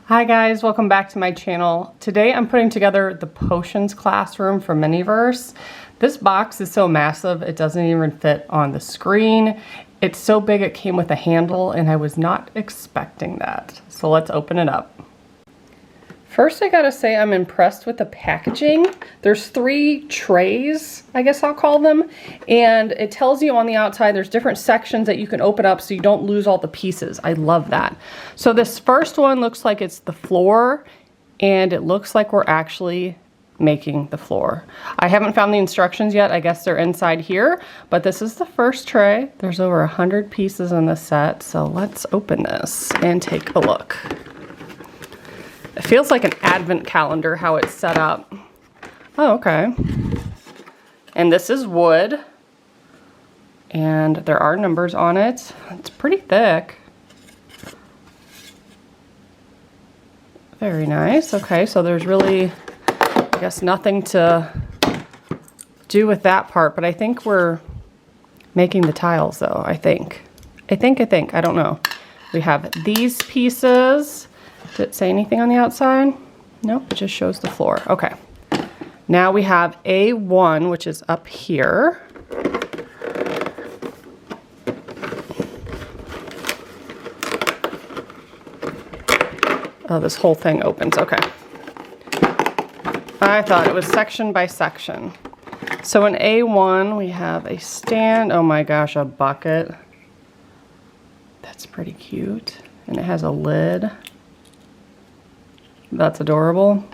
Hi guys, welcome back to my channel. Today I'm putting together the potions classroom for Miniverse. This box is so massive it doesn't even fit on the screen. It's so big it came with a handle and I was not expecting that. So let's open it up. First I gotta say I'm impressed with the packaging. There's 3 trays, I guess I'll call them, and it tells you on the outside there's different sections that you can open up so you don't lose all the pieces. I love that. So this first one looks like it's the floor, and it looks like we're actually making the floor. I haven't found the instructions yet. I guess they're inside here, but this is the first tray. There's over 100 pieces in this set, so let's open this and take a look. It feels like an advent calendar how it's set up. Oh, okay. And this is wood. And there are numbers on it. It's pretty thick. Very nice. Okay, so there's really, I guess, nothing to do with that part, but I think we're making the tiles though, I think. I don't know. We have these pieces. Did it say anything on the outside? Nope, it just shows the floor. Okay. Now we have A1, which is up here. Oh, this whole thing opens. Okay. I thought it was section by section. So in A1, we have a stand. Oh my gosh, a bucket. That's pretty cute. And it has a lid. That's adorable.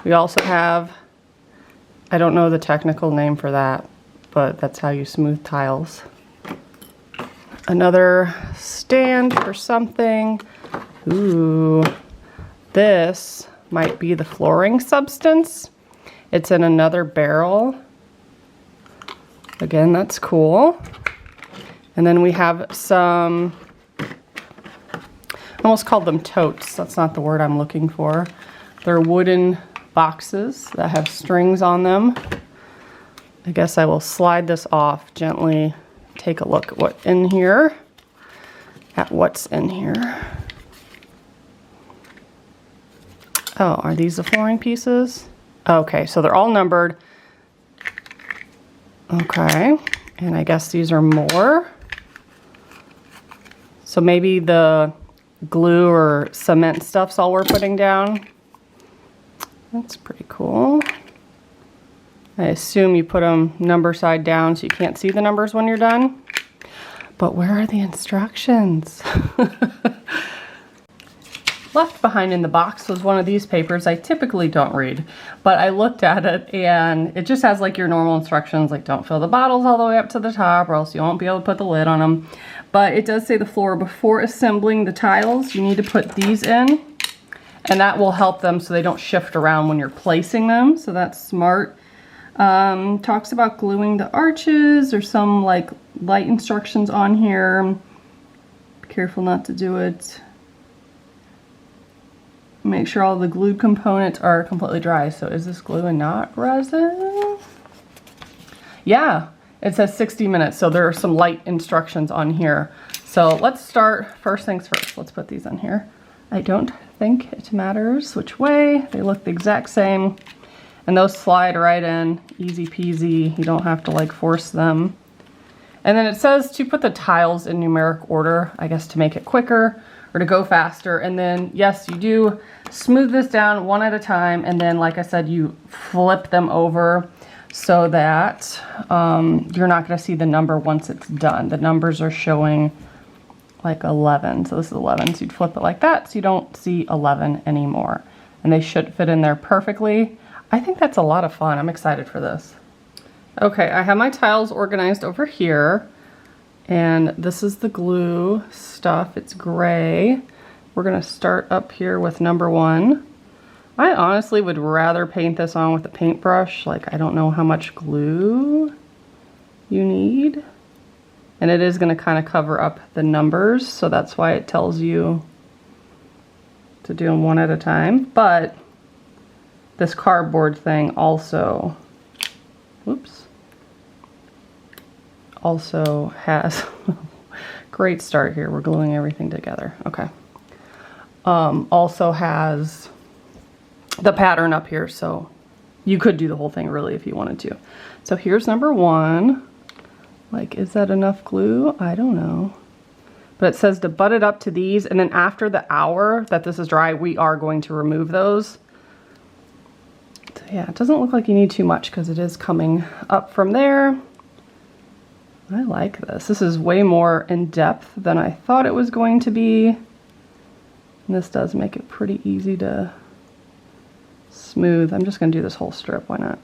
We also have, I don't know the technical name for that, but that's how you smooth tiles. Another stand for something. Ooh, this might be the flooring substance. It's in another barrel. Again, that's cool. And then we have some, I almost called them totes. That's not the word I'm looking for. They're wooden boxes that have strings on them. I guess I will slide this off gently. Take a look at what's in here. Oh, are these the flooring pieces? Okay, so they're all numbered. Okay, and I guess these are more. So maybe the glue or cement stuff's all we're putting down. That's pretty cool. I assume you put them number side down so you can't see the numbers when you're done. But where are the instructions? Left behind in the box was one of these papers I typically don't read, but I looked at it and it just has like your normal instructions, like don't fill the bottles all the way up to the top or else you won't be able to put the lid on them. But it does say the floor, before assembling the tiles, you need to put these in, and that will help them so they don't shift around when you're placing them, so that's smart. Talks about gluing the arches. There's some like light instructions on here. Be careful not to do it. Make sure all the glued components are completely dry. So is this glue and not resin? Yeah, it says 60 minutes. So there are some light instructions on here. So let's start, first things first. Let's put these in here. I don't think it matters which way. They look the exact same. And those slide right in, easy peasy. You don't have to like force them. And then it says to put the tiles in numeric order, I guess to make it quicker or to go faster. And then, yes, you do smooth this down one at a time. And then, like I said, you flip them over so that you're not gonna see the number once it's done. The numbers are showing like 11. So this is 11. So you'd flip it like that so you don't see 11 anymore. And they should fit in there perfectly. I think that's a lot of fun. I'm excited for this. Okay, I have my tiles organized over here. And this is the glue stuff. It's gray. We're gonna start up here with number 1. I honestly would rather paint this on with a paintbrush. Like, I don't know how much glue you need. And it is gonna kind of cover up the numbers, so that's why it tells you to do them one at a time. But this cardboard thing also, whoops, also has, great start here. We're gluing everything together. Okay. also has the pattern up here, so you could do the whole thing really if you wanted to. So here's number 1. Like, is that enough glue? I don't know. But it says to butt it up to these, and then after the hour that this is dry, we are going to remove those. So yeah, it doesn't look like you need too much because it is coming up from there. I like this. This is way more in depth than I thought it was going to be. And this does make it pretty easy to smooth. I'm just going to do this whole strip, why not?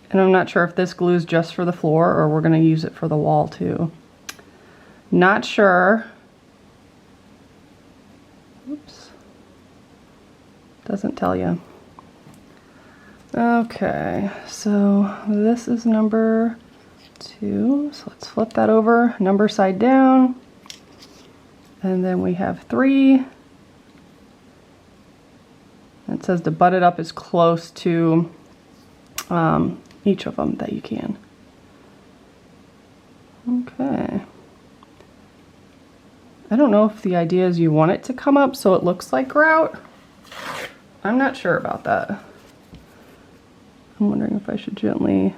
And I'm not sure if this glue is just for the floor or we're going to use it for the wall too. Not sure. Oops. Doesn't tell you. Okay, so this is number 2. So let's flip that over, number side down. And then we have 3. It says to butt it up as close to each of them that you can. Okay. I don't know if the idea is you want it to come up so it looks like grout. I'm not sure about that. I'm wondering if I should gently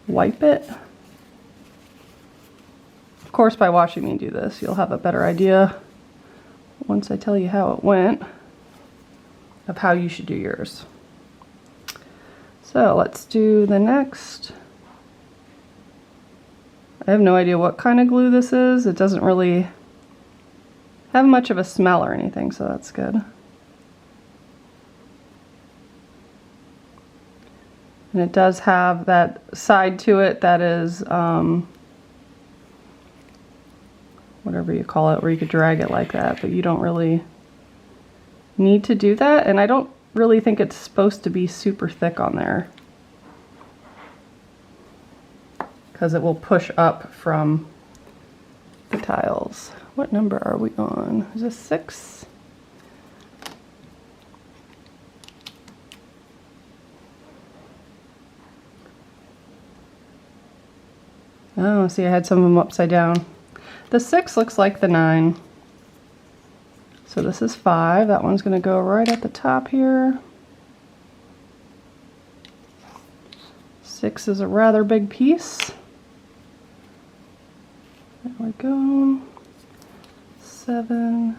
wipe it. Of course, by watching me do this, you'll have a better idea once I tell you how it went of how you should do yours. So let's do the next. I have no idea what kind of glue this is. It doesn't really have much of a smell or anything, so that's good. And it does have that side to it that is, whatever you call it, where you could drag it like that, but you don't really need to do that. And I don't really think it's supposed to be super thick on there, because it will push up from the tiles. What number are we on? Is this 6? Oh, see, I had some of them upside down. The 6 looks like the 9. So this is 5. That one's going to go right at the top here. 6 is a rather big piece. There we go. 7.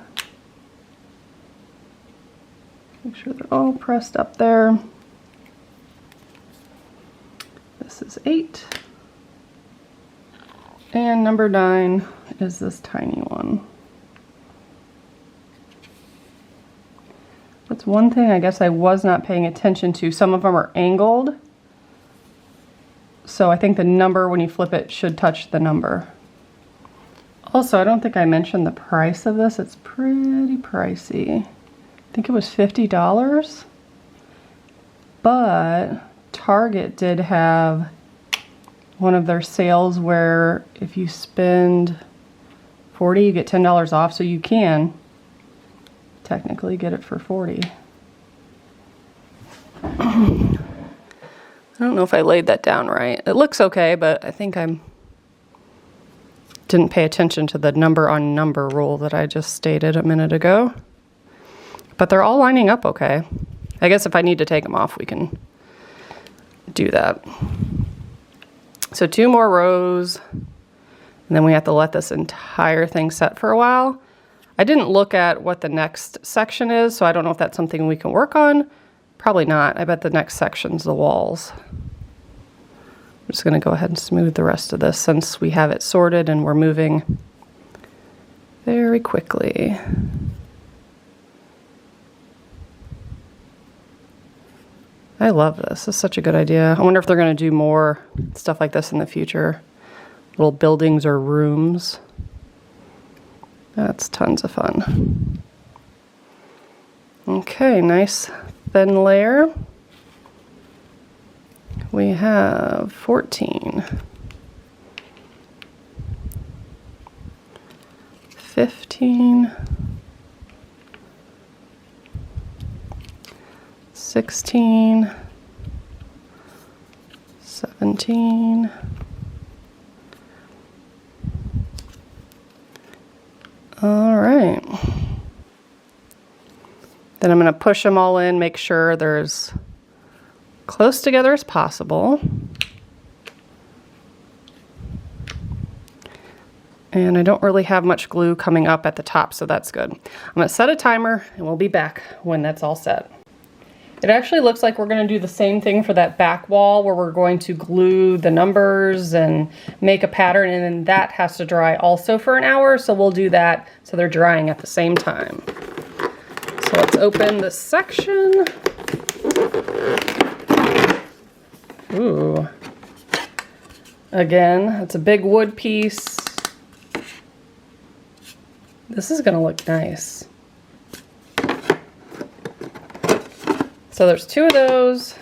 Make sure they're all pressed up there. This is 8. And number 9 is this tiny one. That's one thing I guess I was not paying attention to. Some of them are angled. So I think the number, when you flip it, should touch the number. Also, I don't think I mentioned the price of this. It's pretty pricey. I think it was $50. But Target did have one of their sales where if you spend $40, you get $10 off, so you can technically get it for $40. I don't know if I laid that down right. It looks okay, but I think I didn't pay attention to the number on number rule that I just stated a minute ago. But they're all lining up okay. I guess if I need to take them off, we can do that. So 2 more rows, and then we have to let this entire thing set for a while. I didn't look at what the next section is, so I don't know if that's something we can work on. Probably not. I bet the next section's the walls. I'm just going to go ahead and smooth the rest of this since we have it sorted and we're moving very quickly. I love this. This is such a good idea. I wonder if they're going to do more stuff like this in the future. Little buildings or rooms. That's tons of fun. Okay, nice thin layer. We have 14. 15. 16, 17, 18, right. Then I'm going to push them all in, make sure they're as close together as possible. And I don't really have much glue coming up at the top, so that's good. I'm going to set a timer and we'll be back when that's all set. It actually looks like we're going to do the same thing for that back wall where we're going to glue the numbers and make a pattern, and then that has to dry also for an hour, so we'll do that so they're drying at the same time. So let's open this section. Ooh. Again, it's a big wood piece. This is gonna look nice. So there's 2 of those,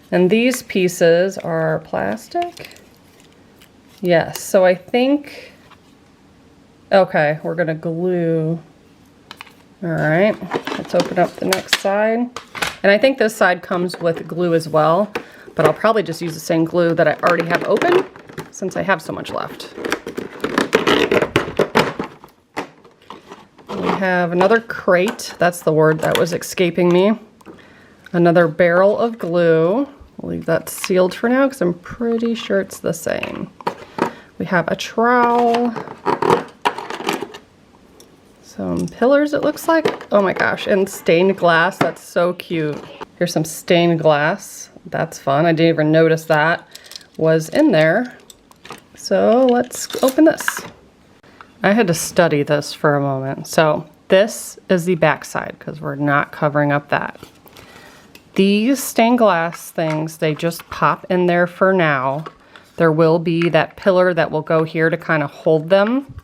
and these pieces are plastic. Yes, so I think, okay, we're gonna glue. All right, let's open up the next side. And I think this side comes with glue as well, but I'll probably just use the same glue that I already have open since I have so much left. We have another crate. That's the word that was escaping me. Another barrel of glue. We'll leave that sealed for now because I'm pretty sure it's the same. We have a trowel. Some pillars, it looks like. Oh my gosh, and stained glass. That's so cute. Here's some stained glass. That's fun. I didn't even notice that was in there. So let's open this. I had to study this for a moment. So this is the back side because we're not covering up that. These stained glass things, they just pop in there for now. There will be that pillar that will go here to kind of hold them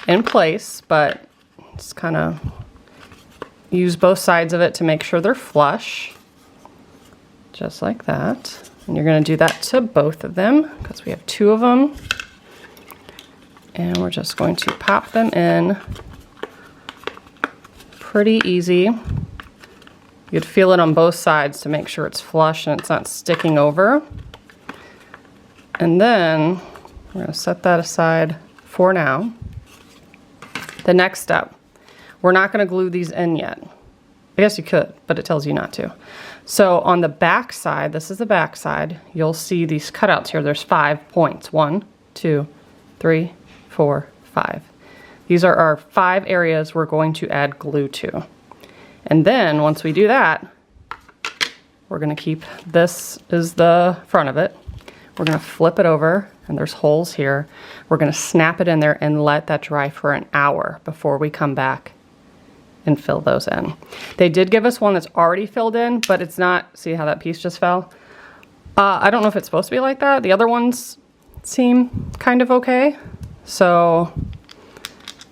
in place, but just kind of use both sides of it to make sure they're flush. Just like that. And you're going to do that to both of them because we have 2 of them. And we're just going to pop them in. Pretty easy. You'd feel it on both sides to make sure it's flush and it's not sticking over. And then we're going to set that aside for now. The next step, we're not going to glue these in yet. I guess you could, but it tells you not to. So on the back side, this is the back side, you'll see these cutouts here. There's 5 points. 1, 2, 3, 4, 5. These are our 5 areas we're going to add glue to. And then once we do that, we're going to keep, this is the front of it. We're going to flip it over, and there's holes here. We're going to snap it in there and let that dry for an hour before we come back and fill those in. They did give us one that's already filled in, but it's not, see how that piece just fell? I don't know if it's supposed to be like that. The other ones seem kind of okay. So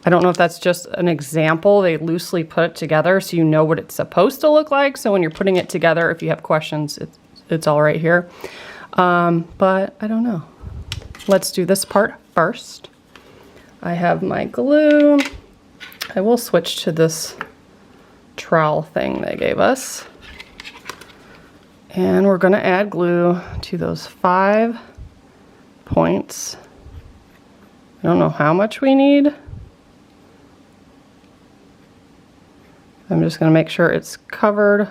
I don't know if that's just an example. They loosely put it together so you know what it's supposed to look like. So when you're putting it together, if you have questions, it's all right here. But I don't know. Let's do this part first. I have my glue. I will switch to this trowel thing they gave us. And we're going to add glue to those 5 points. I don't know how much we need. I'm just going to make sure it's covered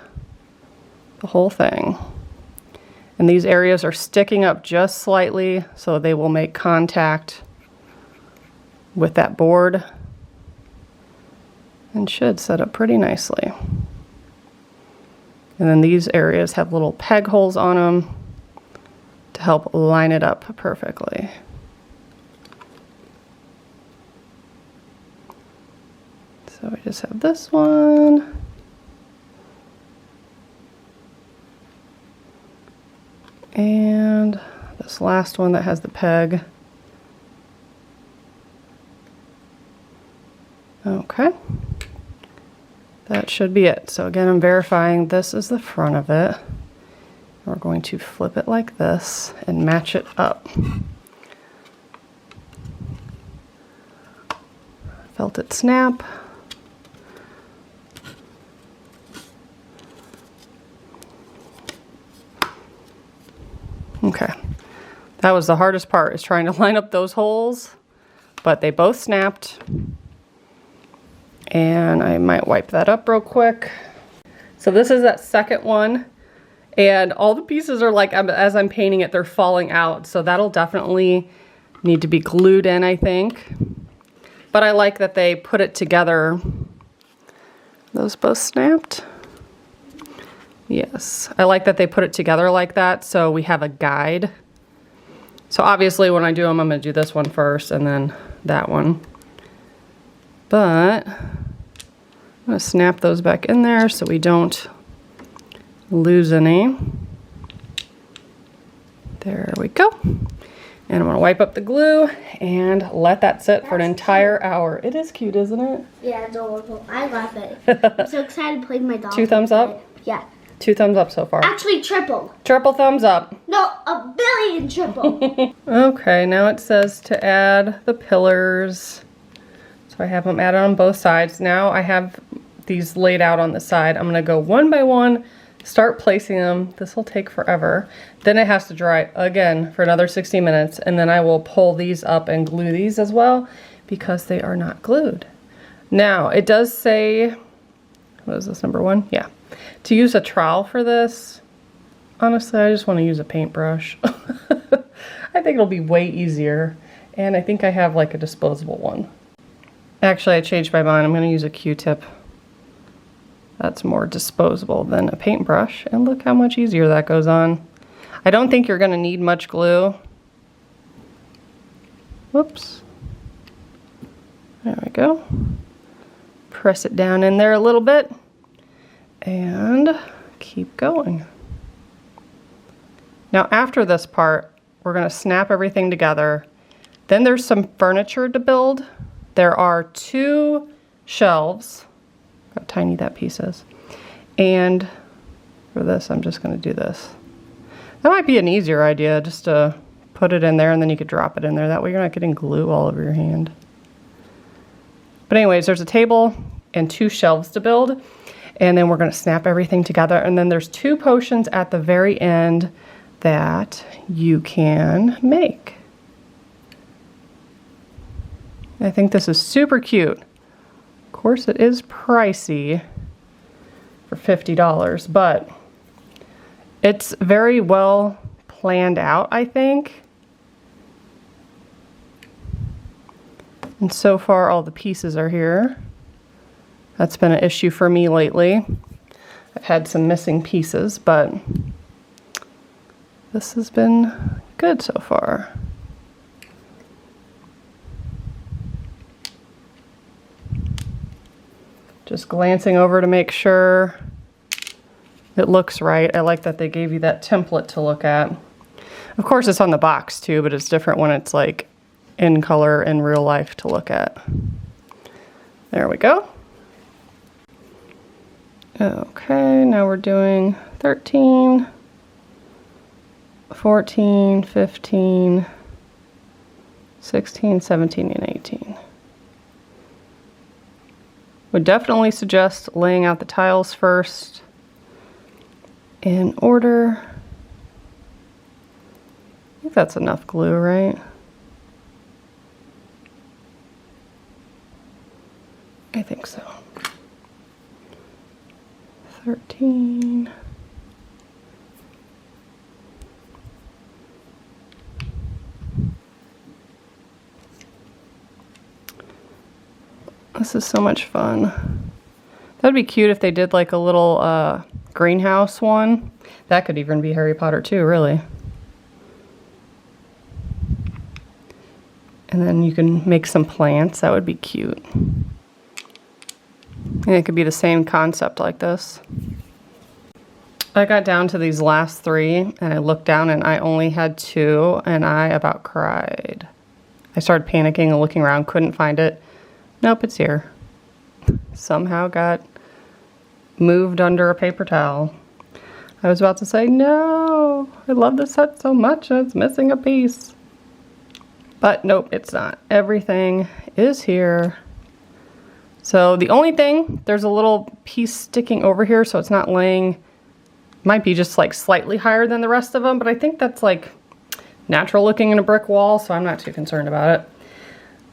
the whole thing. And these areas are sticking up just slightly so they will make contact with that board and should set up pretty nicely. And then these areas have little peg holes on them to help line it up perfectly. So we just have this one. And this last one that has the peg. Okay. That should be it. So again, I'm verifying this is the front of it. We're going to flip it like this and match it up. Felt it snap. Okay, that was the hardest part, is trying to line up those holes, but they both snapped. And I might wipe that up real quick. So this is that second one. And all the pieces are like, as I'm painting it, they're falling out. So that'll definitely need to be glued in, I think. But I like that they put it together. Those both snapped? Yes. I like that they put it together like that so we have a guide. So obviously when I do them, I'm going to do this one first and then that one. But I'm going to snap those back in there so we don't lose any. There we go. And I'm going to wipe up the glue and let that sit for an entire hour. It is cute, isn't it? Yeah, it's adorable. I love it. I'm so excited to play with my dog. 2 thumbs up? Yeah. 2 thumbs up so far. Actually, triple. Triple thumbs up. No, a billion triple. Okay, now it says to add the pillars. So I have them added on both sides. Now I have these laid out on the side. I'm going to go one by one, start placing them. This will take forever. Then it has to dry again for another 60 minutes. And then I will pull these up and glue these as well because they are not glued. Now, it does say, what is this, number 1? Yeah. To use a trowel for this, honestly, I just want to use a paintbrush. I think it'll be way easier. And I think I have like a disposable one. Actually, I changed my mind. I'm going to use a Q-tip. That's more disposable than a paintbrush. And look how much easier that goes on. I don't think you're going to need much glue. Whoops. There we go. Press it down in there a little bit. And keep going. Now after this part, we're going to snap everything together. Then there's some furniture to build. There are 2 shelves. Look how tiny that piece is. And for this, I'm just going to do this. That might be an easier idea, just to put it in there and then you could drop it in there. That way you're not getting glue all over your hand. But anyways, there's a table and 2 shelves to build. And then we're going to snap everything together. And then there's 2 potions at the very end that you can make. I think this is super cute. Of course, it is pricey for $50, but it's very well planned out, I think. And so far, all the pieces are here. That's been an issue for me lately. I've had some missing pieces, but this has been good so far. Just glancing over to make sure it looks right. I like that they gave you that template to look at. Of course, it's on the box too, but it's different when it's like in color in real life to look at. There we go. Okay, now we're doing 13, 14, 15, 16, 17, and 18. Would definitely suggest laying out the tiles first in order. I think that's enough glue, right? I think so. 13. This is so much fun. That'd be cute if they did like a little greenhouse one. That could even be Harry Potter too, really. And then you can make some plants. That would be cute. And it could be the same concept like this. I got down to these last 3 and I looked down and I only had 2 and I about cried. I started panicking and looking around, couldn't find it. Nope, it's here. Somehow got moved under a paper towel. I was about to say, no, I love this set so much and it's missing a piece. But nope, it's not. Everything is here. So the only thing, there's a little piece sticking over here, so it's not laying, might be just like slightly higher than the rest of them, but I think that's like natural looking in a brick wall, so I'm not too concerned about it.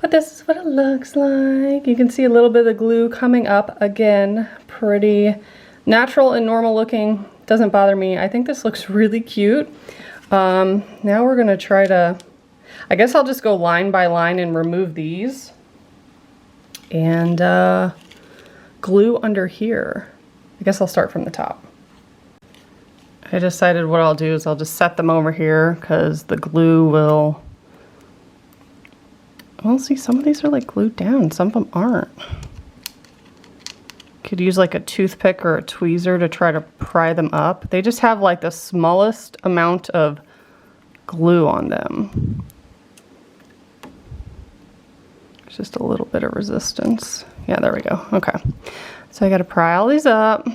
But this is what it looks like. You can see a little bit of the glue coming up again. Pretty natural and normal looking. Doesn't bother me. I think this looks really cute. Now we're gonna try to, I guess I'll just go line by line and remove these. And glue under here. I guess I'll start from the top. I decided what I'll do is I'll just set them over here because the glue will, well, see, some of these are like glued down, some of them aren't. Could use like a toothpick or a tweezer to try to pry them up. They just have like the smallest amount of glue on them. There's just a little bit of resistance. Yeah, there we go. Okay. So I got to pry all these up,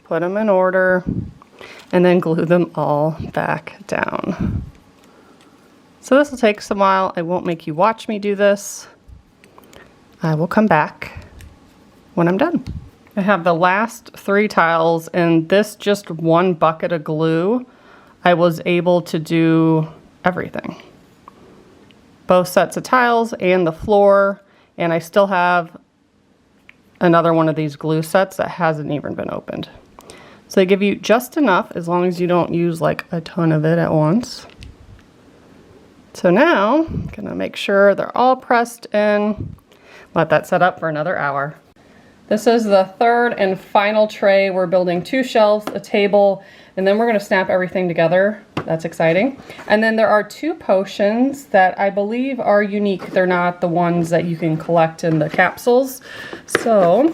put them in order, and then glue them all back down. So this will take some while. I won't make you watch me do this. I will come back when I'm done. I have the last 3 tiles, and this just one bucket of glue, I was able to do everything. Both sets of tiles and the floor, and I still have another one of these glue sets that hasn't even been opened. So they give you just enough as long as you don't use like a ton of it at once. So now I'm gonna make sure they're all pressed in, let that set up for another hour. This is the 3rd and final tray. We're building 2 shelves, a table, and then we're gonna snap everything together. That's exciting. And then there are 2 potions that I believe are unique. They're not the ones that you can collect in the capsules. So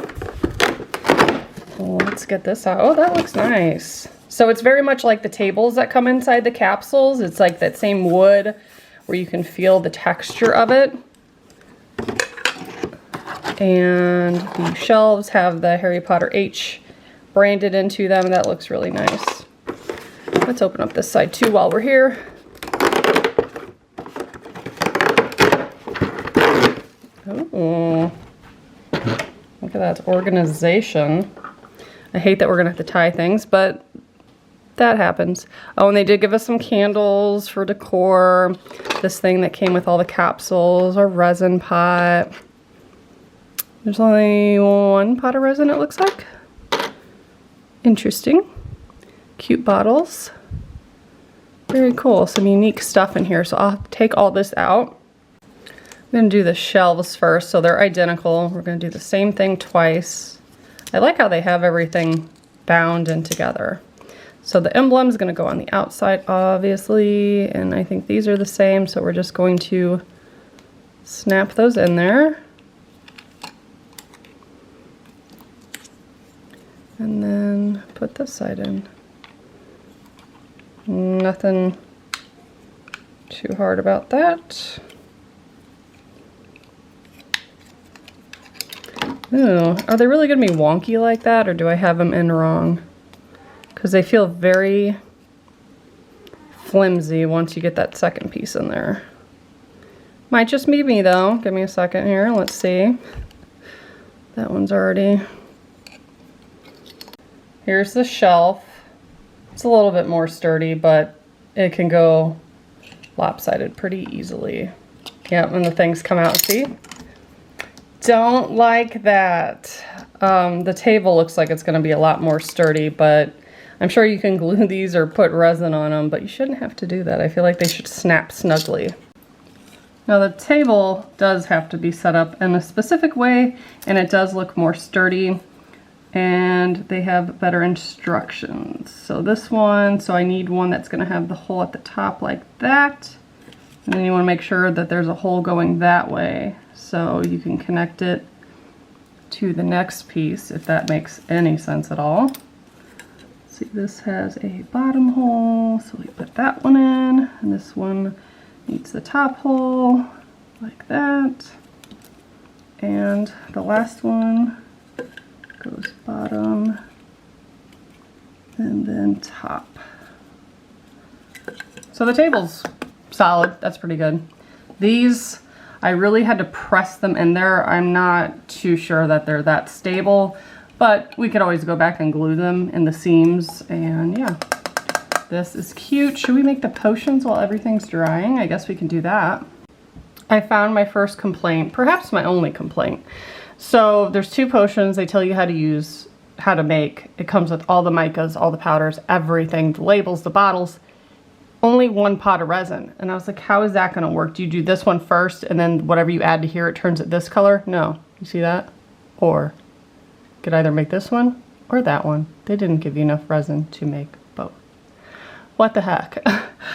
let's get this out. Oh, that looks nice. So it's very much like the tables that come inside the capsules. It's like that same wood where you can feel the texture of it. And the shelves have the Harry Potter H branded into them. That looks really nice. Let's open up this side too while we're here. Oh, look at that organization. I hate that we're gonna have to tie things, but that happens. Oh, and they did give us some candles for decor. This thing that came with all the capsules, a resin pot. There's only 1 pot of resin, it looks like. Interesting. Cute bottles. Very cool. Some unique stuff in here. So I'll take all this out. I'm going to do the shelves first. So they're identical. We're going to do the same thing twice. I like how they have everything bound in together. So the emblem is going to go on the outside, obviously. And I think these are the same. So we're just going to snap those in there. And then put this side in. Nothing too hard about that. Ooh, are they really gonna be wonky like that, or do I have them in wrong? Because they feel very flimsy once you get that second piece in there. Might just be me though. Give me a second here, let's see. That one's already... Here's the shelf. It's a little bit more sturdy, but it can go lopsided pretty easily. Yeah, when the things come out, see? Don't like that. The table looks like it's gonna be a lot more sturdy, but I'm sure you can glue these or put resin on them, but you shouldn't have to do that. I feel like they should snap snugly. Now the table does have to be set up in a specific way, and it does look more sturdy. And they have better instructions. So this one, so I need one that's gonna have the hole at the top like that. And then you wanna make sure that there's a hole going that way. So you can connect it to the next piece, if that makes any sense at all. See, this has a bottom hole, so we put that one in. And this one needs the top hole, like that. And the last one goes bottom and then top. So the table's solid, that's pretty good. These, I really had to press them in there. I'm not too sure that they're that stable, but we could always go back and glue them in the seams, and yeah. This is cute. Should we make the potions while everything's drying? I guess we can do that. I found my first complaint, perhaps my only complaint. So there's 2 potions they tell you how to make. It comes with all the micas, all the powders, everything, the labels, the bottles, only 1 pot of resin. And I was like, how is that gonna work? Do you do this one first and then whatever you add to here, it turns it this color? No, you see that? Or you could either make this one or that one. They didn't give you enough resin to make both. What the heck?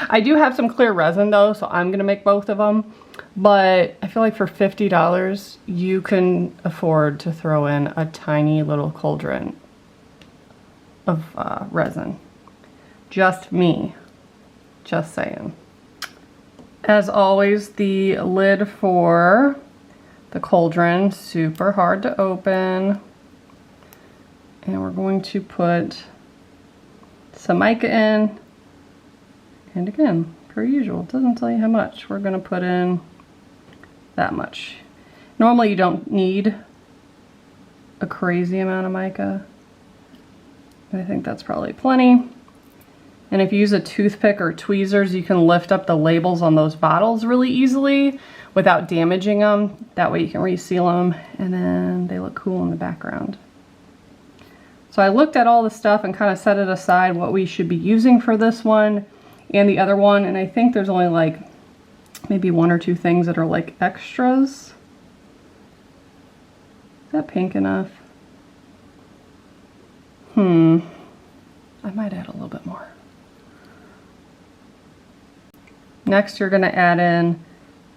I do have some clear resin though, so I'm gonna make both of them. But I feel like for $50, you can afford to throw in a tiny little cauldron of resin. Just me. Just saying. As always, the lid for the cauldron, super hard to open. And we're going to put some mica in. And again, per usual, it doesn't tell you how much. We're going to put in that much. Normally you don't need a crazy amount of mica. I think that's probably plenty. And if you use a toothpick or tweezers, you can lift up the labels on those bottles really easily without damaging them. That way you can reseal them and then they look cool in the background. So I looked at all the stuff and kind of set it aside what we should be using for this one and the other one, and I think there's only like maybe 1 or 2 things that are like extras. Is that pink enough? I might add a little bit more. Next, you're gonna add in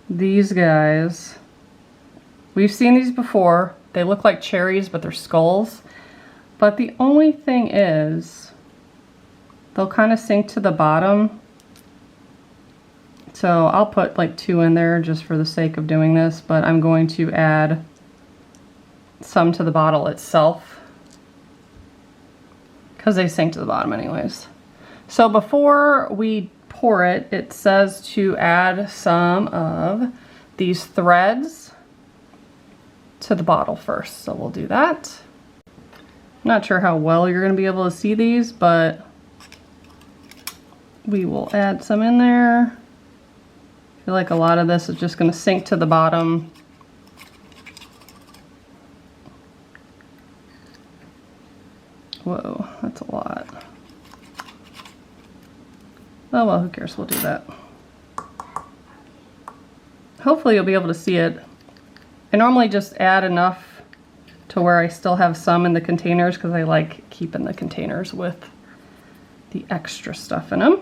these guys. We've seen these before. They look like cherries, but they're skulls. But the only thing is, they'll kind of sink to the bottom. So I'll put like 2 in there just for the sake of doing this, but I'm going to add some to the bottle itself because they sink to the bottom anyways. So before we pour it, it says to add some of these threads to the bottle first. So we'll do that. I'm not sure how well you're going to be able to see these, but we will add some in there. I feel like a lot of this is just going to sink to the bottom. Whoa, that's a lot. Oh well, who cares? We'll do that. Hopefully you'll be able to see it. I normally just add enough to where I still have some in the containers because I like keeping the containers with the extra stuff in them.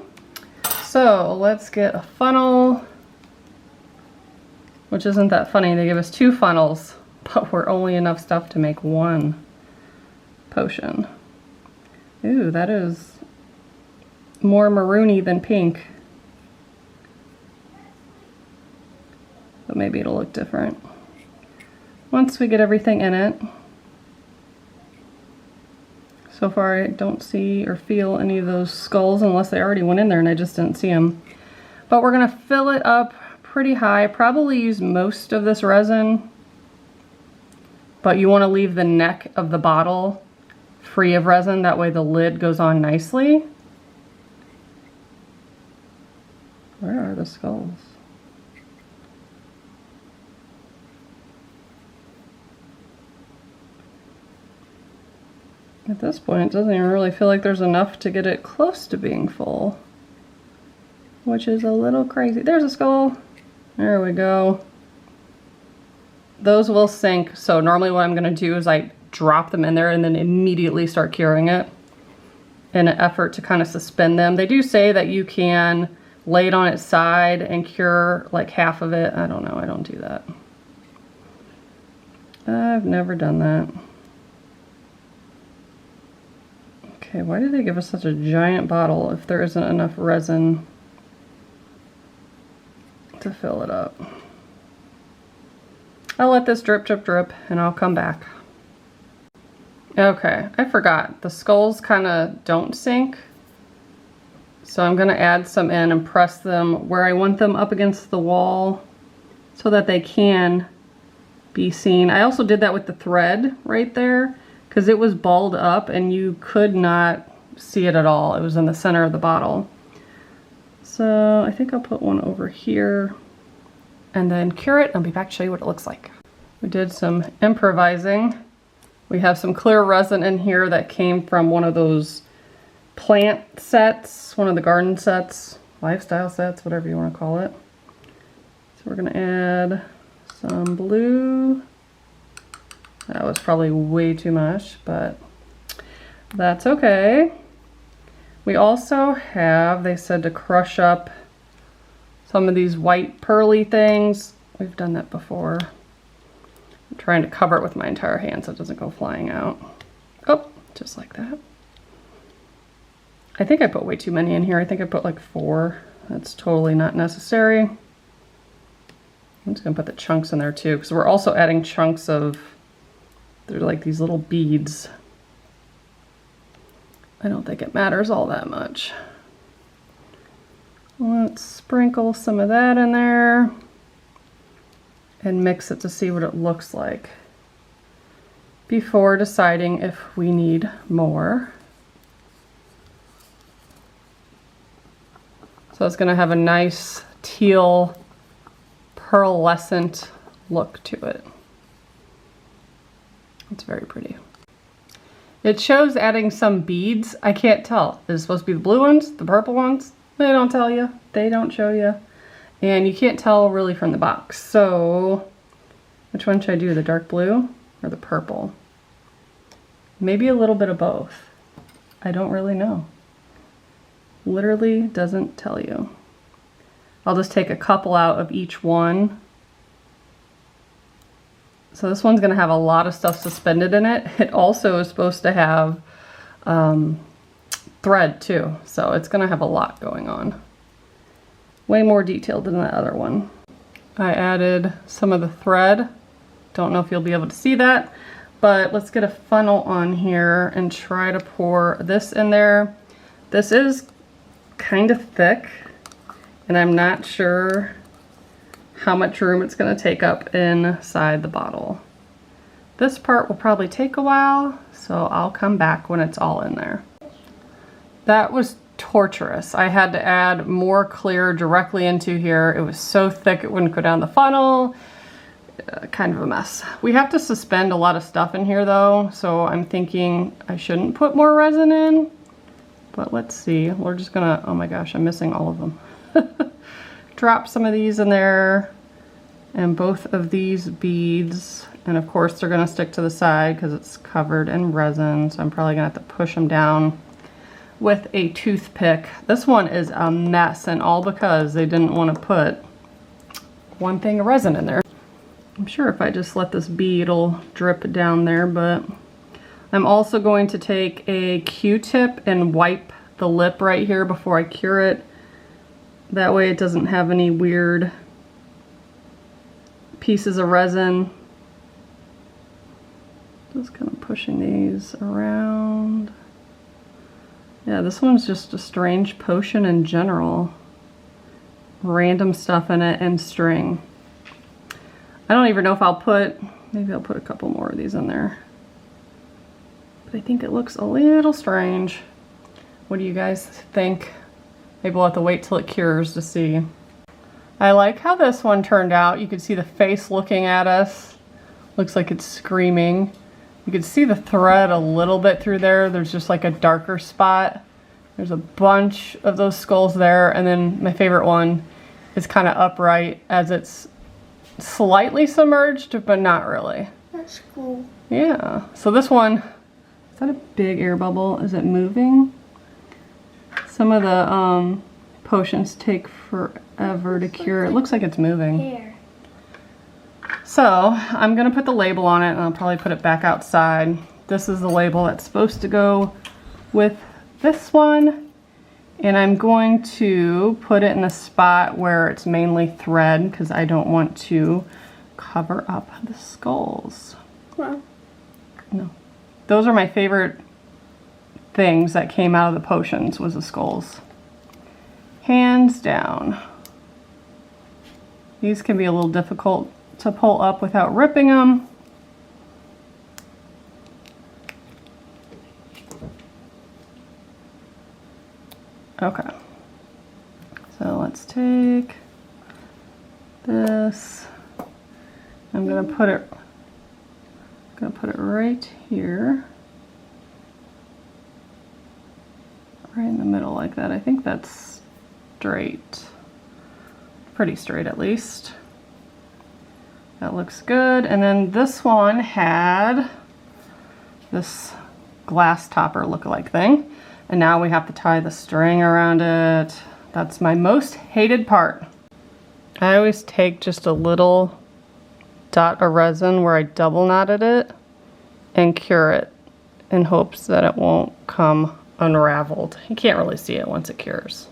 So let's get a funnel, which isn't that funny. They give us 2 funnels, but we're only enough stuff to make 1 potion. Ooh, that is more maroony than pink. But maybe it'll look different. Once we get everything in it. So far I don't see or feel any of those skulls unless they already went in there and I just didn't see them. But we're gonna fill it up pretty high. Probably use most of this resin, but you wanna leave the neck of the bottle free of resin. That way the lid goes on nicely. Where are the skulls? At this point, it doesn't even really feel like there's enough to get it close to being full, which is a little crazy. There's a skull. There we go. Those will sink. So normally what I'm going to do is I drop them in there and then immediately start curing it in an effort to kind of suspend them. They do say that you can lay it on its side and cure like half of it. I don't know. I don't do that. I've never done that. Okay, why do they give us such a giant bottle if there isn't enough resin to fill it up? I'll let this drip, drip, drip, and I'll come back. Okay, I forgot. The skulls kind of don't sink. So I'm going to add some in and press them where I want them up against the wall so that they can be seen. I also did that with the thread right there because it was balled up and you could not see it at all. It was in the center of the bottle. So I think I'll put one over here and then cure it. I'll be back to show you what it looks like. We did some improvising. We have some clear resin in here that came from one of those plant sets, one of the garden sets, lifestyle sets, whatever you want to call it. So we're gonna add some blue. That was probably way too much, but that's okay. We also have, they said to crush up some of these white pearly things. We've done that before. I'm trying to cover it with my entire hand so it doesn't go flying out. Oh, just like that. I think I put way too many in here. I think I put like 4. That's totally not necessary. I'm just gonna put the chunks in there too, because we're also adding chunks of, they're like these little beads. I don't think it matters all that much. Let's sprinkle some of that in there and mix it to see what it looks like before deciding if we need more. So it's gonna have a nice teal pearlescent look to it. It's very pretty. It shows adding some beads. I can't tell. Is it supposed to be the blue ones, the purple ones? They don't tell you. They don't show you. And you can't tell really from the box. So which one should I do? The dark blue or the purple? Maybe a little bit of both. I don't really know. Literally doesn't tell you. I'll just take a couple out of each one. So this one's gonna have a lot of stuff suspended in it. It also is supposed to have thread too. So it's gonna have a lot going on. Way more detailed than the other one. I added some of the thread. Don't know if you'll be able to see that, but let's get a funnel on here and try to pour this in there. This is kind of thick, and I'm not sure how much room it's going to take up inside the bottle. This part will probably take a while, so I'll come back when it's all in there. That was torturous. I had to add more clear directly into here. It was so thick it wouldn't go down the funnel. Kind of a mess. We have to suspend a lot of stuff in here though, so I'm thinking I shouldn't put more resin in, but let's see. We're just gonna, oh my gosh, I'm missing all of them. Drop some of these in there and both of these beads, and of course they're gonna stick to the side because it's covered in resin, so I'm probably gonna have to push them down with a toothpick. This one is a mess, and all because they didn't want to put one thing of resin in there. I'm sure if I just let this be, it'll drip down there, but I'm also going to take a Q-tip and wipe the lip right here before I cure it. That way it doesn't have any weird pieces of resin. Just kind of pushing these around. Yeah, this one's just a strange potion in general. Random stuff in it and string. I don't even know if I'll put, maybe I'll put a couple more of these in there. But I think it looks a little strange. What do you guys think? Maybe we'll have to wait till it cures to see. I like how this one turned out. You can see the face looking at us. Looks like it's screaming. You can see the thread a little bit through there. There's just like a darker spot. There's a bunch of those skulls there. And then my favorite one is kind of upright as it's slightly submerged, but not really. That's cool. Yeah. So this one, is that a big air bubble? Is it moving? Some of the potions take forever to cure. It looks like it's moving. Here. So I'm gonna put the label on it, and I'll probably put it back outside. This is the label that's supposed to go with this one, and I'm going to put it in a spot where it's mainly thread because I don't want to cover up the skulls. Well, No, those are my favorite things that came out of the potions, was the skulls. Hands down. These can be a little difficult to pull up without ripping them. Okay, so let's take this. I'm gonna put it right here. Right in the middle like that. I think that's straight. Pretty straight at least. That looks good. And then this one had this glass topper look-alike thing. And now we have to tie the string around it. That's my most hated part. I always take just a little dot of resin where I double knotted it and cure it in hopes that it won't come unraveled. You can't really see it once it cures.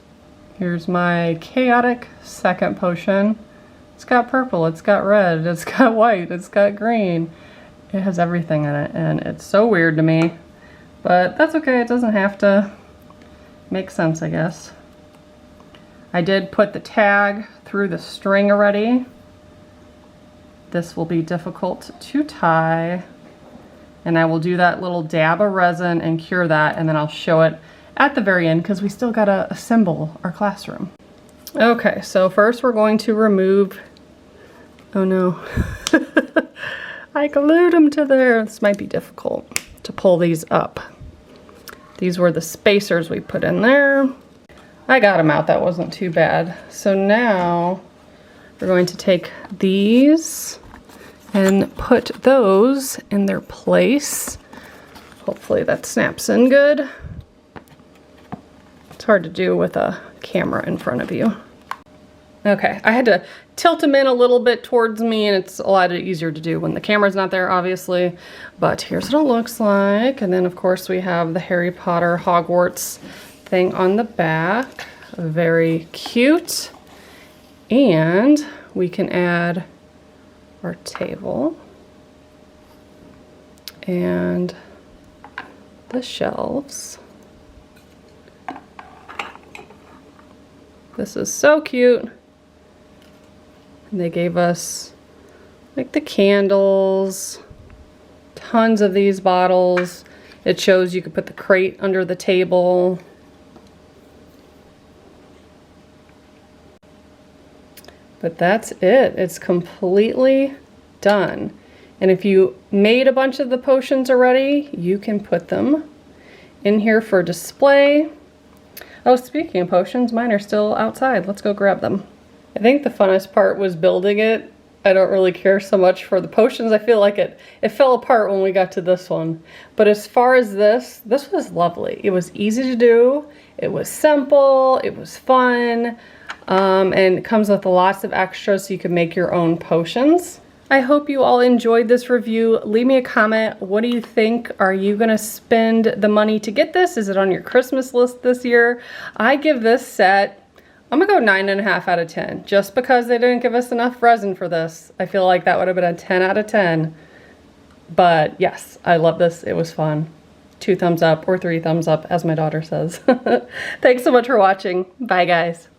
Here's my chaotic second potion. It's got purple, it's got red, it's got white, it's got green. It has everything in it, and it's so weird to me. But that's okay, it doesn't have to make sense, I guess. I did put the tag through the string already. This will be difficult to tie. And I will do that little dab of resin and cure that, and then I'll show it at the very end because we still gotta assemble our classroom. Okay, so first we're going to remove, oh no, I glued them to there. This might be difficult to pull these up. These were the spacers we put in there. I got them out, that wasn't too bad. So now we're going to take these and put those in their place. Hopefully that snaps in good. It's hard to do with a camera in front of you. Okay, I had to tilt them in a little bit towards me, and it's a lot easier to do when the camera's not there, obviously. But here's what it looks like. And then of course we have the Harry Potter Hogwarts thing on the back. Very cute. And we can add our table and the shelves. This is so cute. And they gave us like the candles, tons of these bottles. It shows you could put the crate under the table. But that's it. It's completely done. And if you made a bunch of the potions already, you can put them in here for display. Oh, speaking of potions, mine are still outside. Let's go grab them. I think the funnest part was building it. I don't really care so much for the potions. I feel like it fell apart when we got to this one. But as far as this was lovely. It was easy to do. It was simple. It was fun. And it comes with lots of extras so you can make your own potions. I hope you all enjoyed this review. Leave me a comment. What do you think? Are you gonna spend the money to get this? Is it on your Christmas list this year? I give this set, I'm gonna go 9.5 out of 10. Just because they didn't give us enough resin for this. I feel like that would have been a 10 out of 10. But yes, I love this. It was fun. 2 thumbs up or 3 thumbs up, as my daughter says. Thanks so much for watching. Bye, guys.